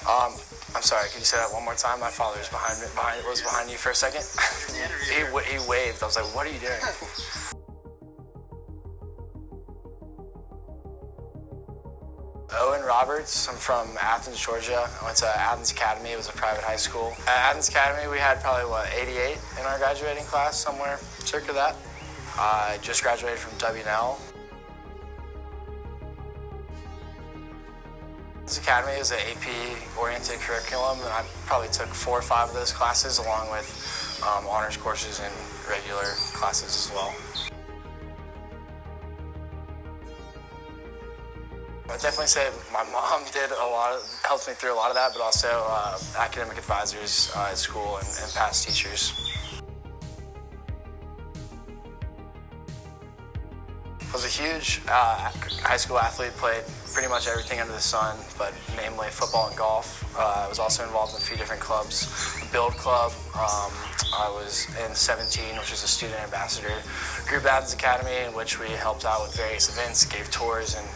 Um, I'm sorry, could you say that one more time? My father was behind you for a second. He waved. I was like, what are you doing? Owen Roberts. I'm from Athens, Georgia. I went to Athens Academy. It was a private high school. At Athens Academy, we had probably, 88 in our graduating class, somewhere circa that. I just graduated from W&L. Athens Academy is an AP-oriented curriculum, and I probably took 4 or 5 of those classes, along with honors courses and regular classes as well. I would definitely say my mom helped me through a lot of that, but also academic advisors at school and past teachers. I was a huge high school athlete, played pretty much everything under the sun, but namely football and golf. I was also involved in a few different clubs. The Build Club, I was in 17, which is a student ambassador group at Athens Academy, in which we helped out with various events, gave tours, and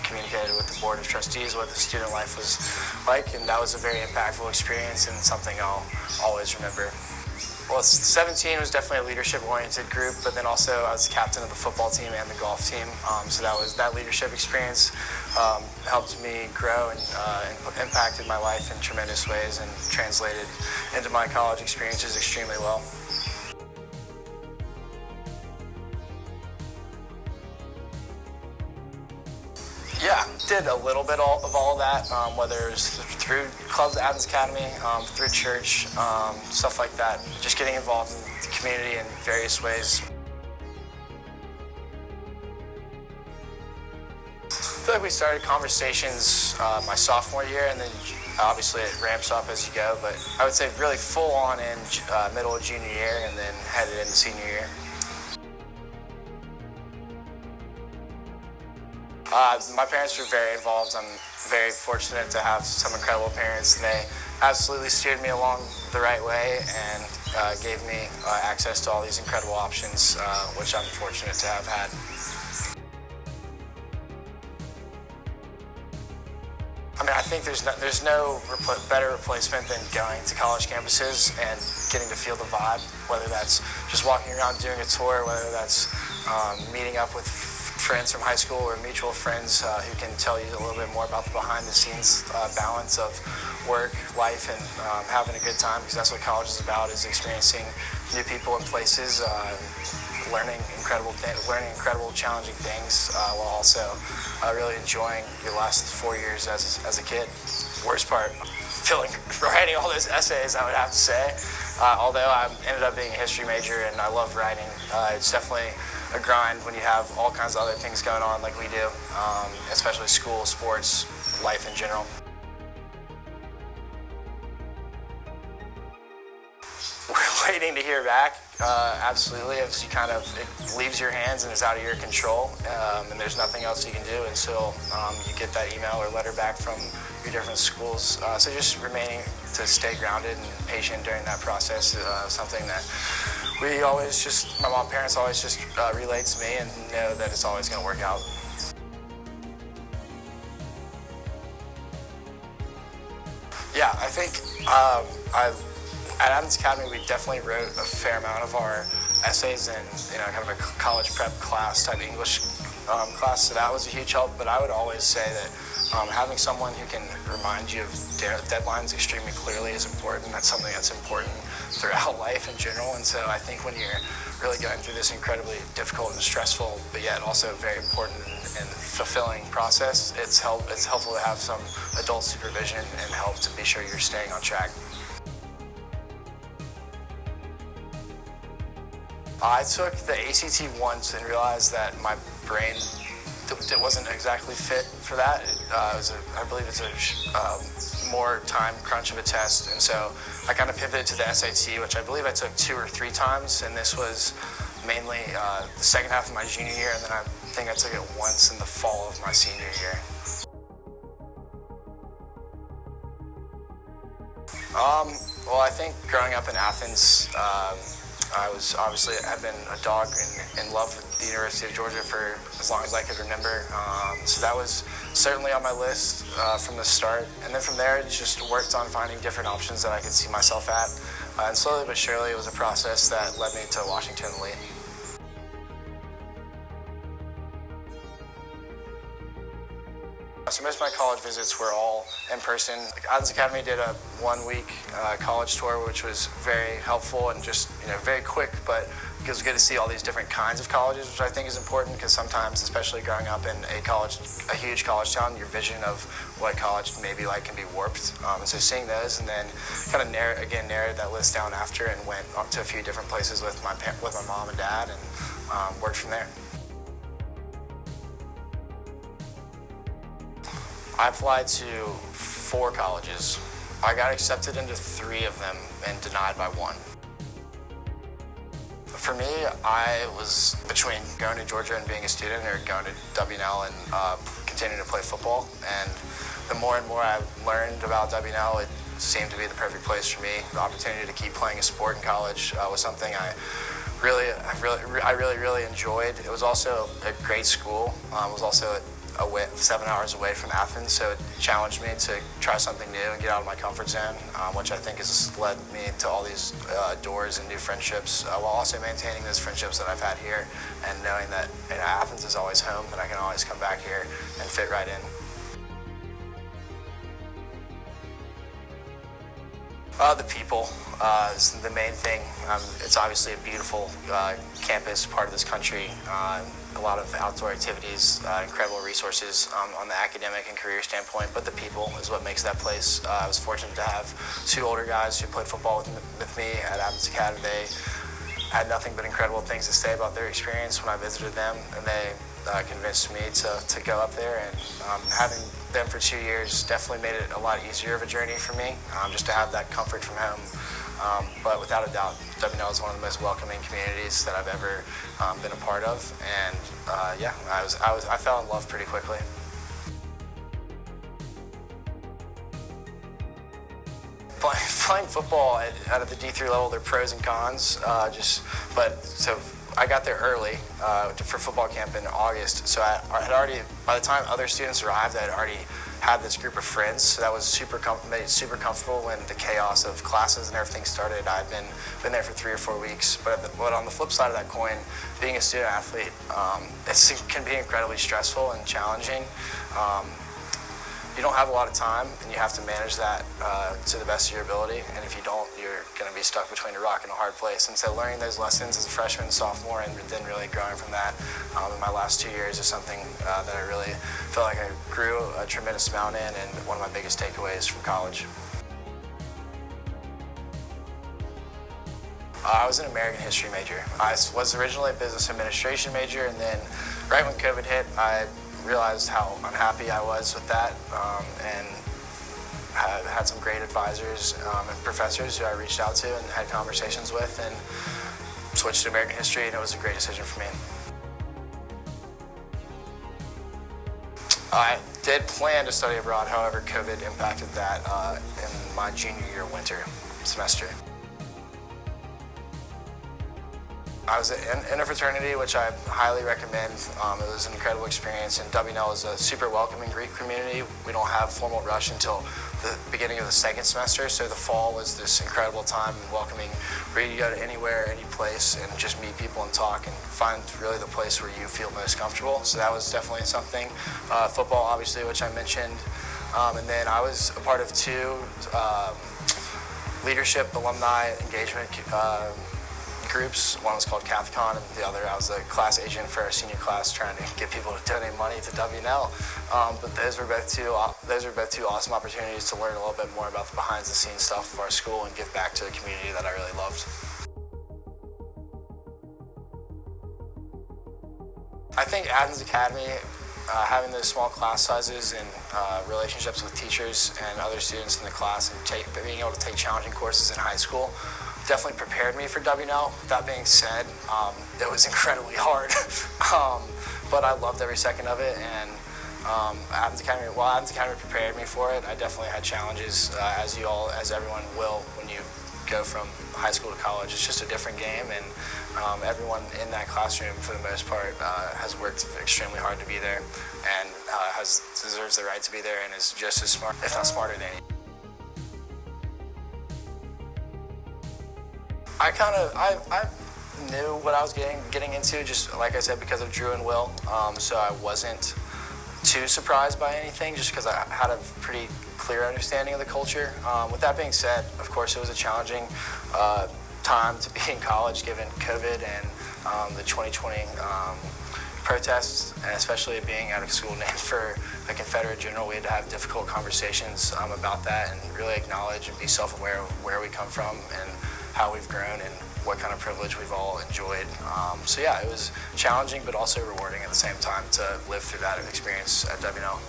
communicated with the board of trustees what the student life was like, and that was a very impactful experience and something I'll always remember. Well, 17 was definitely a leadership-oriented group, but then also I was captain of the football team and the golf team. So that leadership experience helped me grow and impacted my life in tremendous ways and translated into my college experiences extremely well. Yeah, did a little bit of all of that, whether it was through clubs at Athens Academy, through church, stuff like that. Just getting involved in the community in various ways. I feel like we started conversations my sophomore year, and then obviously it ramps up as you go, but I would say really full on in middle of junior year and then headed into senior year. My parents were very involved. I'm very fortunate to have some incredible parents. They absolutely steered me along the right way and gave me access to all these incredible options, which I'm fortunate to have had. I mean, I think there's no better replacement than going to college campuses and getting to feel the vibe, whether that's just walking around doing a tour, whether that's meeting up with friends from high school or mutual friends who can tell you a little bit more about the behind-the-scenes balance of work, life, and having a good time, because that's what college is about, is experiencing new people and places, learning incredible, challenging things, while also really enjoying your last 4 years as a kid. Worst part, writing all those essays, I would have to say. Although I ended up being a history major and I love writing, it's definitely a grind when you have all kinds of other things going on like we do, especially school, sports, life in general. We're waiting to hear back, absolutely. As you it leaves your hands and is out of your control, and there's nothing else you can do until you get that email or letter back from your different schools. So just remaining to stay grounded and patient during that process is something that my parents always just relay to me and know that it's always going to work out. Yeah, I think at Athens Academy, we definitely wrote a fair amount of our essays in kind of a college prep class type English class, so that was a huge help. But I would always say that having someone who can remind you of deadlines extremely clearly is important. That's something that's important throughout life in general. And so I think when you're really going through this incredibly difficult and stressful, but yet also very important and fulfilling process, it's helpful to have some adult supervision and help to be sure you're staying on track. I took the ACT once and realized that my brain it wasn't exactly fit for that. I believe it's a more time crunch of a test, and so I kind of pivoted to the SAT, which I believe I took 2 or 3 times, and this was mainly the second half of my junior year, and then I think I took it once in the fall of my senior year. Well, I think growing up in Athens, I've been a dog in love with the University of Georgia for as long as I could remember. So that was certainly on my list from the start. And then from there, it just worked on finding different options that I could see myself at. And slowly but surely, it was a process that led me to Washington Lee. So most of my college visits were all in person. Athens Academy did a 1-week college tour, which was very helpful and just very quick, but it was good to see all these different kinds of colleges, which I think is important because sometimes, especially growing up in a huge college town, your vision of what college may be like can be warped. And so seeing those, and then kind of narrowed that list down after, and went up to a few different places with my mom and dad, and worked from there. I applied to 4 colleges. I got accepted into 3 of them and denied by 1. For me, I was between going to Georgia and being a student, or going to WNL and continuing to play football. And the more and more I learned about WNL, it seemed to be the perfect place for me. The opportunity to keep playing a sport in college was something I really enjoyed. It was also a great school. It was also 7 hours away from Athens, so it challenged me to try something new and get out of my comfort zone, which I think has led me to all these doors and new friendships, while also maintaining those friendships that I've had here, and knowing that Athens is always home, and I can always come back here and fit right in. The people is the main thing. It's obviously a beautiful campus, part of this country. A lot of outdoor activities, incredible resources on the academic and career standpoint, but the people is what makes that place. I was fortunate to have 2 older guys who played football with me at Athens Academy. They had nothing but incredible things to say about their experience when I visited them, and they convinced me to go up there, and having them for 2 years definitely made it a lot easier of a journey for me, just to have that comfort from home. But without a doubt, WNL is one of the most welcoming communities that I've ever been a part of, and I fell in love pretty quickly. Playing football at the D3 level, there are pros and cons. So I got there early for football camp in August. So I had already, by the time other students arrived, I had already had this group of friends. So that was made it super comfortable when the chaos of classes and everything started. I'd been there for 3 or 4 weeks. But on the flip side of that coin, being a student athlete, it can be incredibly stressful and challenging. You don't have a lot of time, and you have to manage that to the best of your ability. And if you don't, you're going to be stuck between a rock and a hard place. And so learning those lessons as a freshman, sophomore, and then really growing from that in my last 2 years is something that I really felt like I grew a tremendous amount in, and one of my biggest takeaways from college. I was an American history major. I was originally a business administration major, and then right when COVID hit, I realized how unhappy I was with that, and had some great advisors and professors who I reached out to and had conversations with, and switched to American history, and it was a great decision for me. I did plan to study abroad, however, COVID impacted that in my junior year winter semester. I was in a fraternity, which I highly recommend. It was an incredible experience, and WNL is a super welcoming Greek community. We don't have formal rush until the beginning of the 2nd semester, so the fall was this incredible time and welcoming, where you go to anywhere, any place, and just meet people and talk and find really the place where you feel most comfortable. So that was definitely something. Football, obviously, which I mentioned. And then I was a part of 2 leadership alumni engagement groups. One was called CathCon, and the other, I was a class agent for our senior class, trying to get people to donate money to WNL. But those were both two awesome opportunities to learn a little bit more about the behind-the-scenes stuff of our school and give back to a community that I really loved. I think Athens Academy, having those small class sizes and relationships with teachers and other students in the class, and being able to take challenging courses in high school, definitely prepared me for WNL. That being said, it was incredibly hard, but I loved every second of it. And Athens Academy prepared me for it. I definitely had challenges, as everyone will when you go from high school to college. It's just a different game, and everyone in that classroom, for the most part, has worked extremely hard to be there, and deserves the right to be there, and is just as smart, if not smarter than you. I knew what I was getting into, just like I said, because of Drew and Will, so I wasn't too surprised by anything, just because I had a pretty clear understanding of the culture. With that being said, of course, it was a challenging time to be in college given COVID and the 2020 protests, and especially being at a school named for a Confederate general. We had to have difficult conversations about that and really acknowledge and be self-aware of where we come from and how we've grown and what kind of privilege we've all enjoyed. So yeah, it was challenging but also rewarding at the same time to live through that experience at WNL.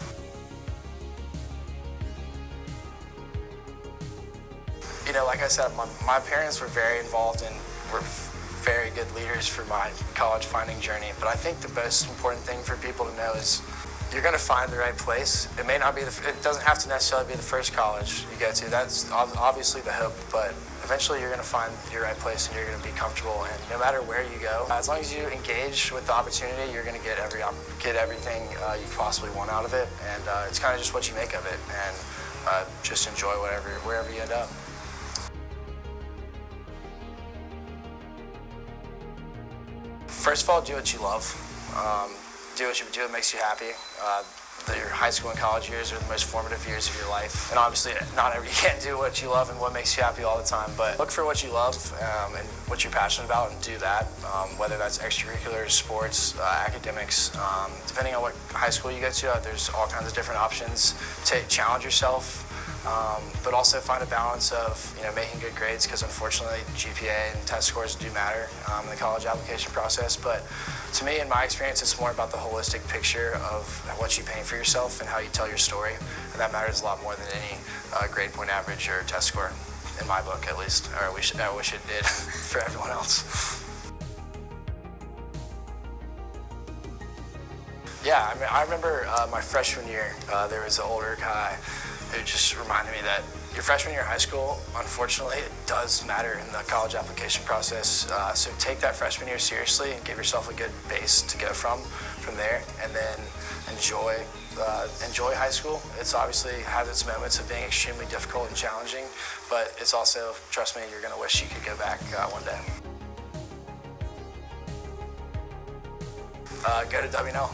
You know, like I said, my parents were very involved and were very good leaders for my college finding journey. But I think the most important thing for people to know is you're going to find the right place. It may not be it doesn't have to necessarily be the first college you go to. That's obviously the hope, but eventually you're going to find your right place and you're going to be comfortable. And no matter where you go, as long as you engage with the opportunity, you're going to get everything you possibly want out of it. And it's kind of just what you make of it, and just enjoy wherever you end up. First of all, do what you love. Do what makes you happy. Your high school and college years are the most formative years of your life. And obviously, you can't do what you love and what makes you happy all the time, but look for what you love and what you're passionate about and do that, whether that's extracurriculars, sports, academics. Depending on what high school you go to, there's all kinds of different options. Challenge yourself, but also find a balance of making good grades, because unfortunately GPA and test scores do matter in the college application process. But to me, in my experience, it's more about the holistic picture of what you paint for yourself and how you tell your story, and that matters a lot more than any grade point average or test score, in my book at least, or I wish it did for everyone else. Yeah, I remember my freshman year, there was an older guy who just reminded me that your freshman year of high school, unfortunately, it does matter in the college application process. So take that freshman year seriously and give yourself a good base to go from there, and then enjoy high school. It's obviously has its moments of being extremely difficult and challenging, but it's also, trust me, you're going to wish you could go back one day. Go to WNL.